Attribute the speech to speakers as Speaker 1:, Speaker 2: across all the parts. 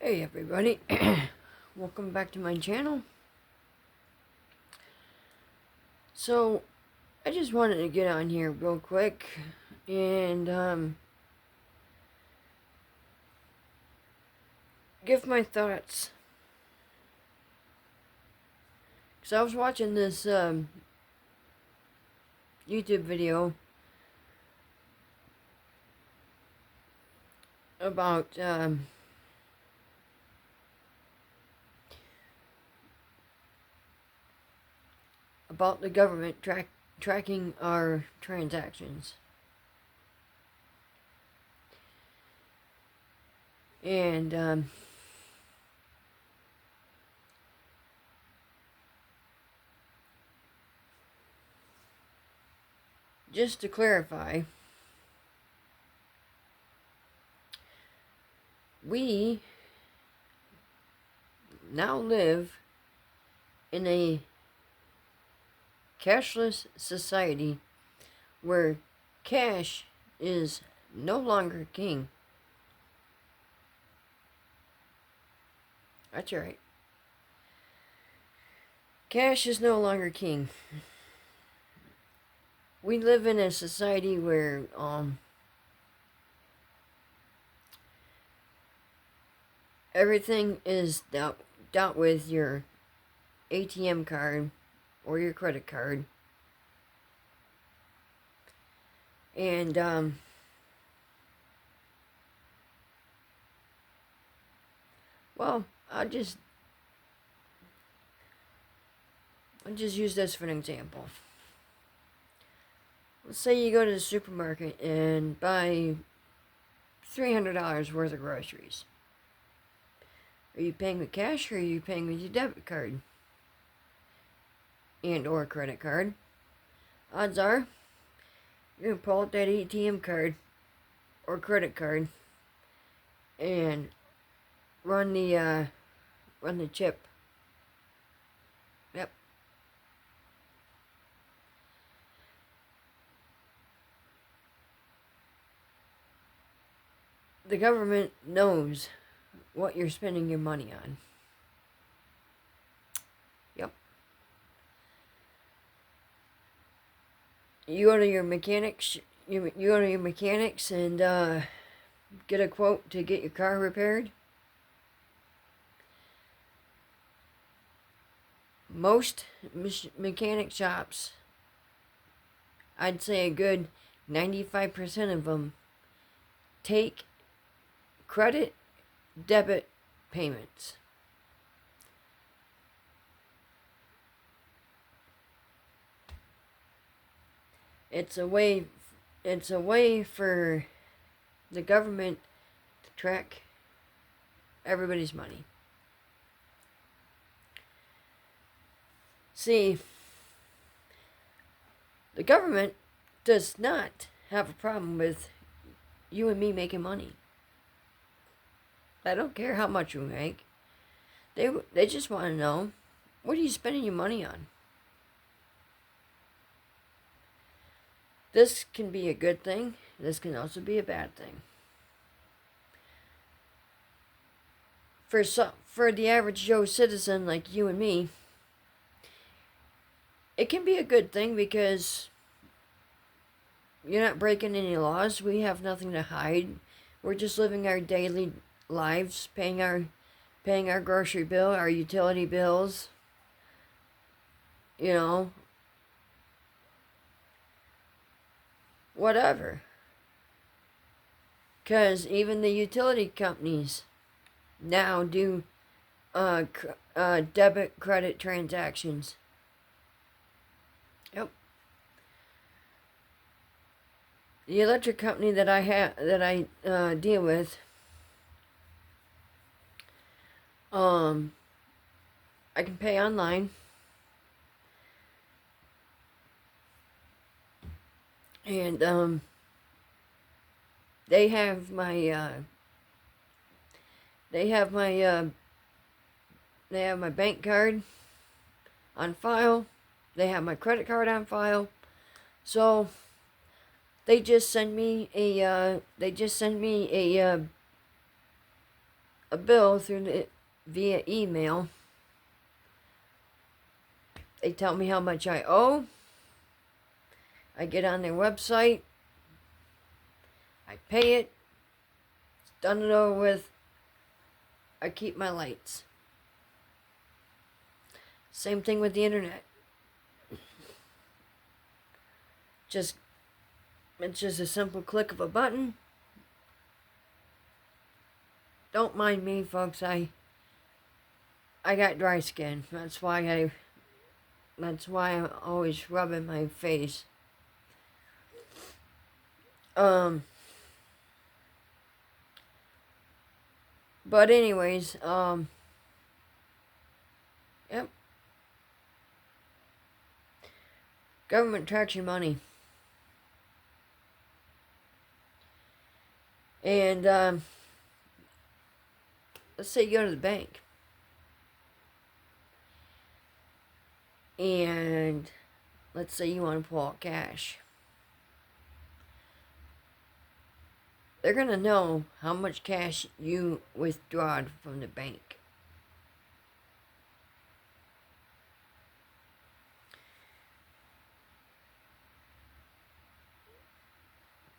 Speaker 1: Hey everybody, welcome back to my channel. So, I just wanted to get on here real quick and give my thoughts. Because I was watching this YouTube video about the government tracking our transactions. And just to clarify, we now live in a cashless society where cash is no longer king. That's right. Cash is no longer king. We live in a society where everything is dealt with your ATM card or your credit card. And well, I'll just use this for an example. Let's say you go to the supermarket and buy $300 worth of groceries. Are you paying with cash or are you paying with your debit card and or credit card? Odds are you're going to pull out that ATM card or credit card and run the chip. Yep. The government knows what you're spending your money on. Yep. You go to your mechanics. You go to your mechanics and get a quote to get your car repaired. Most mechanic shops, I'd say a good 95% of them, take credit, debit payments. It's a way for the government to track everybody's money. See, the government does not have a problem with you and me making money. I don't care how much you make. They just want to know, what are you spending your money on? This can be a good thing. This can also be a bad thing. For the average Joe citizen like you and me, it can be a good thing because you're not breaking any laws. We have nothing to hide. We're just living our daily lives, paying our grocery bill, our utility bills. You know, whatever. Because even the utility companies now do debit credit transactions. Yep. The electric company that I deal with, I can pay online. And they have my bank card on file. They have my credit card on file. So they just send me a a bill via email. They tell me how much I owe. I get on their website. I pay it. It's done and over with. I keep my lights. Same thing with the internet. It's just a simple click of a button. Don't mind me, folks. I got dry skin. That's why I'm always rubbing my face. But anyways, yep. Government tracks your money. And, let's say you go to the bank. And let's say you want to pull out cash. They're going to know how much cash you withdrawed from the bank.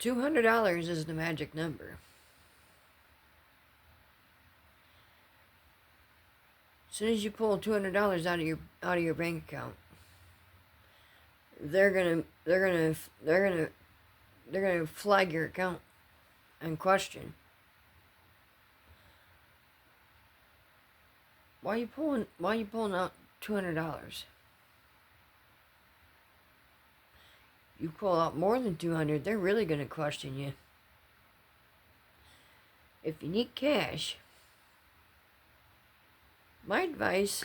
Speaker 1: $200 is the magic number. As soon as you pull $200 out of your bank account, they're gonna flag your account and question, why are you pulling out $200? You pull out more than 200, they're really gonna question you. If you need cash, my advice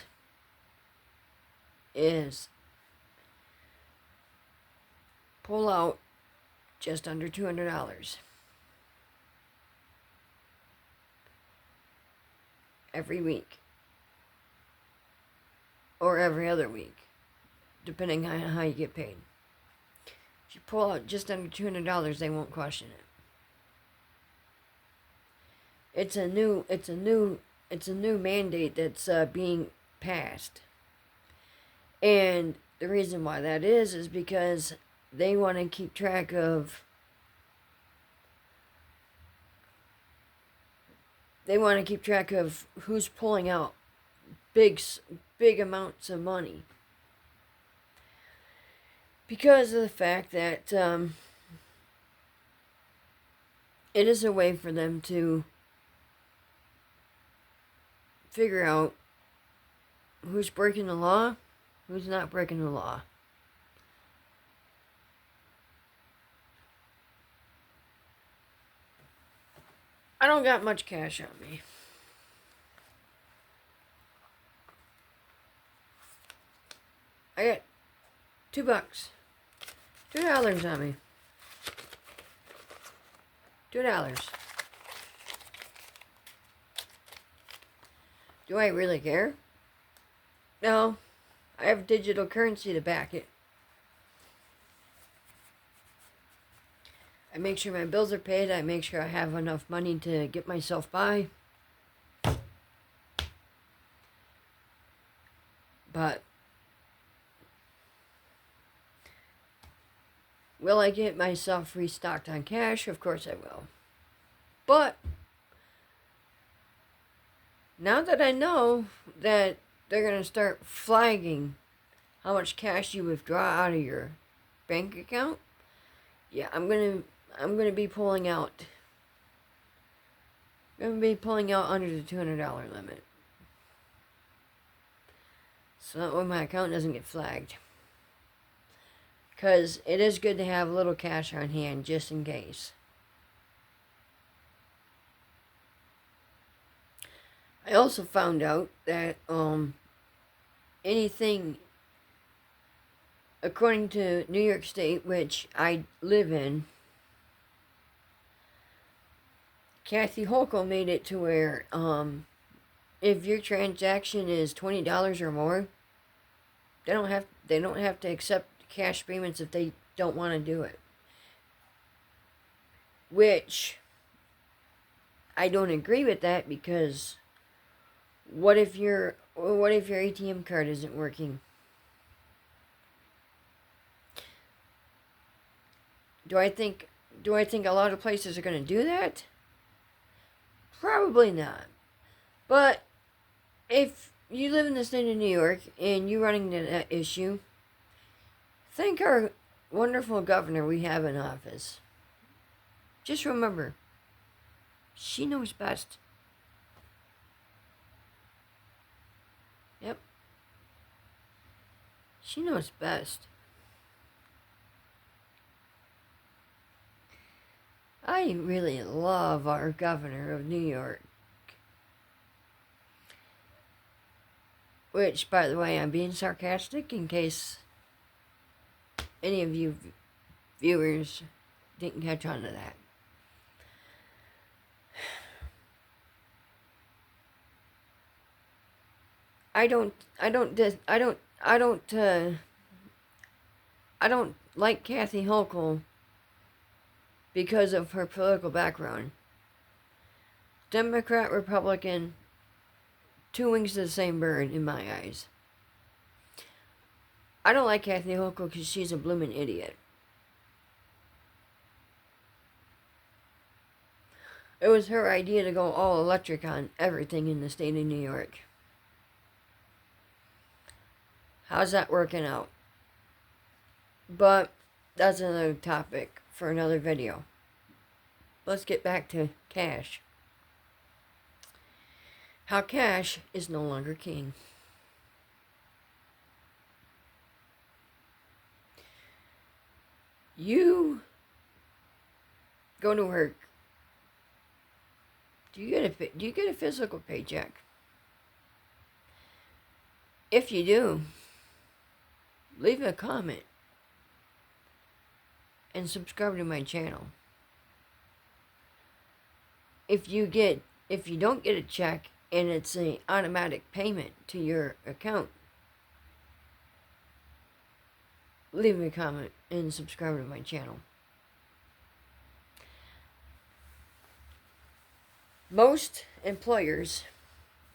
Speaker 1: is pull out just under $200 every week or every other week, depending on how you get paid. If you pull out just under $200, they won't question it. It's a new mandate that's being passed. And the reason why that is because they want to keep track of who's pulling out big amounts of money. Because of the fact that it is a way for them to figure out who's breaking the law, who's not breaking the law. I don't got much cash on me. I got $2. $2 on me. $2. Do I really care? No. I have digital currency to back it. I make sure my bills are paid. I make sure I have enough money to get myself by. But will I get myself restocked on cash? Of course I will. But now that I know that they're going to start flagging how much cash you withdraw out of your bank account, yeah, I'm going to be pulling out. I'm going to be pulling out under the $200 limit. So that way my account doesn't get flagged. Because it is good to have a little cash on hand just in case. I also found out that anything, according to New York State, which I live in, Kathy Hochul made it to where if your transaction is $20 or more, they don't have to accept cash payments if they don't want to do it. Which I don't agree with that, because what if your ATM card isn't working? Do I think a lot of places are going to do that? Probably not. But if you live in the state of New York and you're running into that issue, thank our wonderful governor we have in office. Just remember, she knows best. Yep. She knows best. I really love our governor of New York. Which, by the way, I'm being sarcastic in case any of you viewers didn't catch on to that. I don't like Kathy Hochul because of her political background. Democrat, Republican, two wings of the same bird in my eyes. I don't like Kathy Hochul because she's a bloomin' idiot. It was her idea to go all electric on everything in the state of New York. How's that working out? But that's another topic for another video. Let's get back to Cash. How Cash is no longer king. You go to work. Do you get a physical paycheck? If you do, leave a comment and subscribe to my channel. If you don't get a check and it's an automatic payment to your account, leave me a comment and subscribe to my channel. Most employers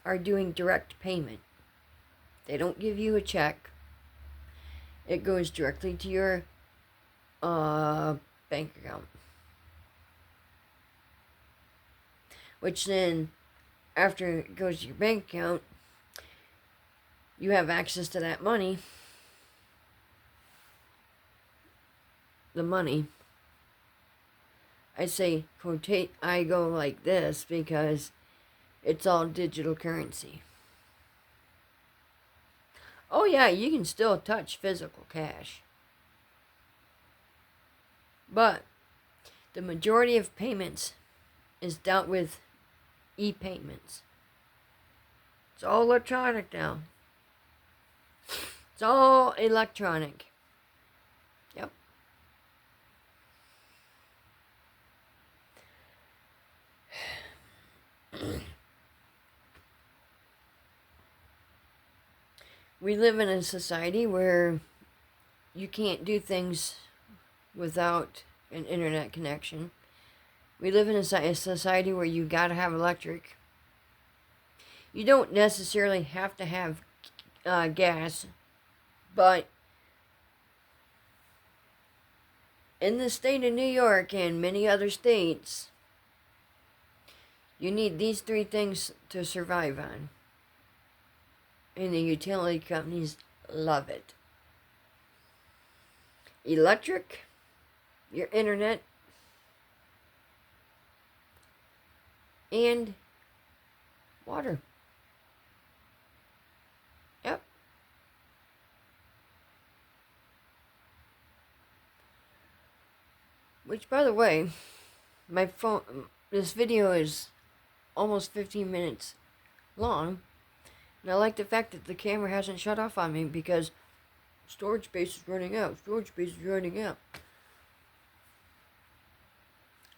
Speaker 1: are doing direct payment. They don't give you a check. It goes directly to your bank account. Which then, after it goes to your bank account, you have access to that money. The money. I say quotate, I go like this because it's all digital currency. Oh yeah, you can still touch physical cash. But the majority of payments is dealt with e-payments. It's all electronic now. It's all electronic. Yep. We live in a society where you can't do things without an internet connection. We live in a society where you gotta have electric. You don't necessarily have to have gas, but in the state of New York and many other states, you need these three things to survive on. And the utility companies love it. Electric, your internet, and water. Yep. Which, by the way, my phone, this video is almost 15 minutes long. And I like the fact that the camera hasn't shut off on me because storage space is running out. Storage space is running out.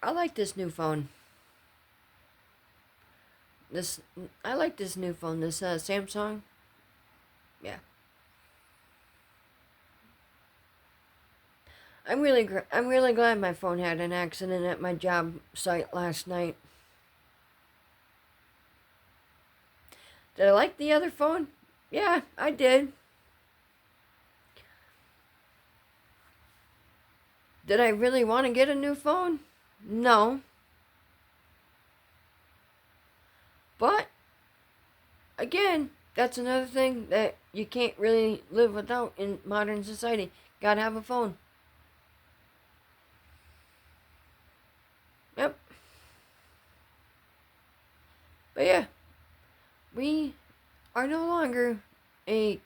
Speaker 1: I like this new phone. I like this new phone. This Samsung. Yeah. I'm really glad my phone had an accident at my job site last night. Did I like the other phone? Yeah, I did. Did I really want to get a new phone? No. But, again, that's another thing that you can't really live without in modern society. Gotta have a phone. Yep. But yeah, we are no longer a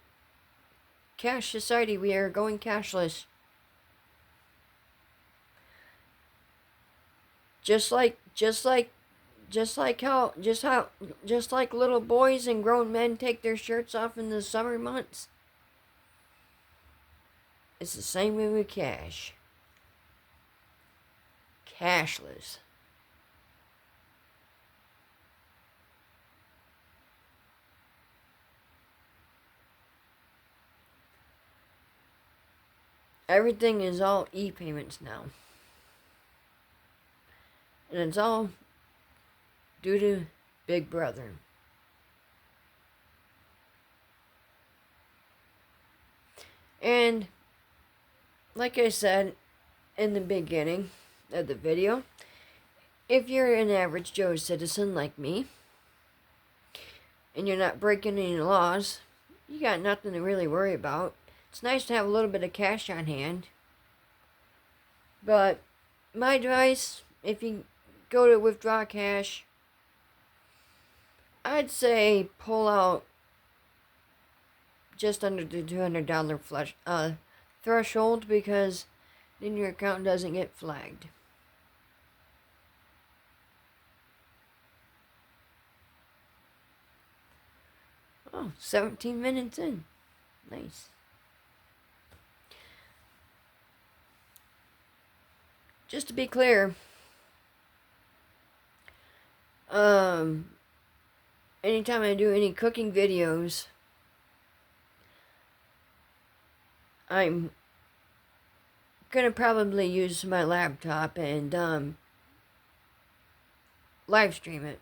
Speaker 1: cash society. We are going cashless. Just like little boys and grown men take their shirts off in the summer months. It's the same way with cash. Cashless. Everything is all e-payments now. And it's all due to Big Brother. And like I said in the beginning of the video, if you're an average Joe citizen like me, and you're not breaking any laws, you got nothing to really worry about. It's nice to have a little bit of cash on hand. But my advice, if you go to withdraw cash, I'd say pull out just under the $200 threshold, because then your account doesn't get flagged. Oh, 17 minutes in. Nice. Just to be clear, anytime I do any cooking videos, I'm gonna probably use my laptop and live stream it,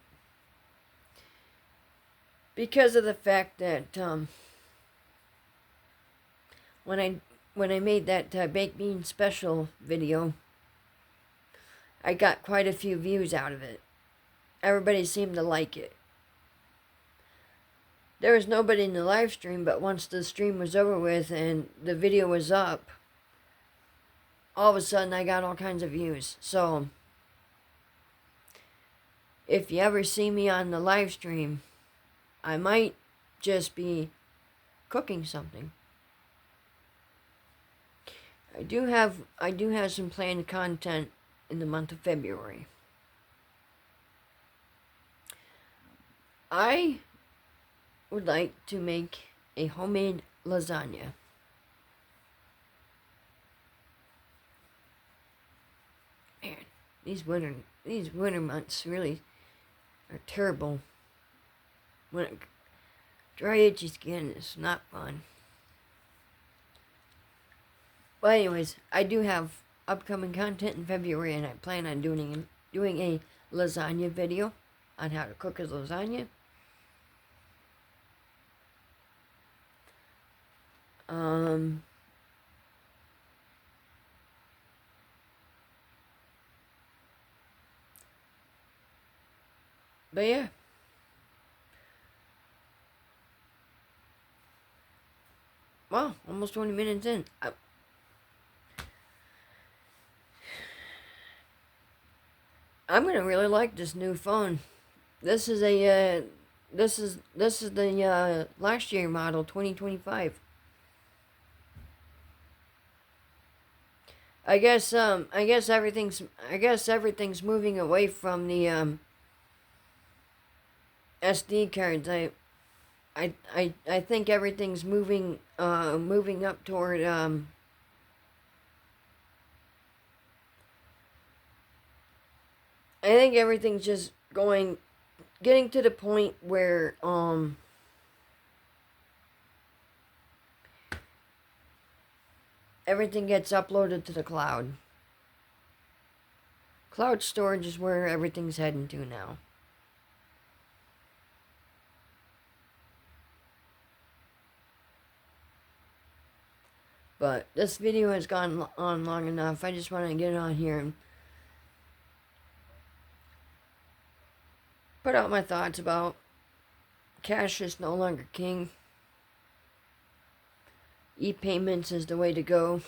Speaker 1: because of the fact that when I made that baked bean special video, I got quite a few views out of it. Everybody seemed to like it. There was nobody in the live stream, but once the stream was over with and the video was up, all of a sudden I got all kinds of views. So, if you ever see me on the live stream, I might just be cooking something. I do have some planned content in the month of February. I would like to make a homemade lasagna. Man, these winter months really are terrible. When it dry itchy skin is not fun. But anyways, I do have upcoming content in February, and I plan on doing a lasagna video on how to cook a lasagna. But yeah. Wow, almost 20 minutes in. I'm gonna really like this new phone. This is a this is the last year model, 2025. I guess everything's moving away from the SD cards. I think everything's moving up toward I think everything's just getting to the point where everything gets uploaded to the cloud. Cloud storage is where everything's heading to now. But this video has gone on long enough. I just want to get on here and put out my thoughts about cash is no longer king. E-payments is the way to go.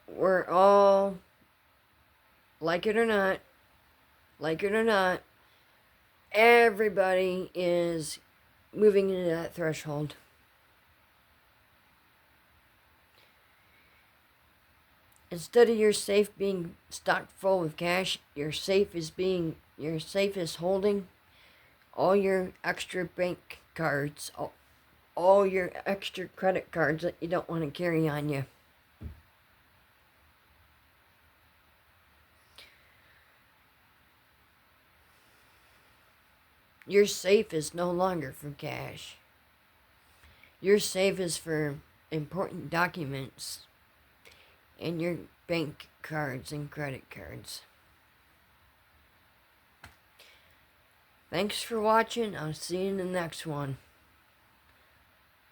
Speaker 1: We're all, like it or not, everybody is moving into that threshold. Instead of your safe being stocked full with cash, your safe is holding all your extra bank cards, all your extra credit cards that you don't want to carry on you. Your safe is no longer for cash. Your safe is for important documents and your bank cards and credit cards. Thanks for watching. I'll see you in the next one.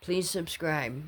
Speaker 1: Please subscribe.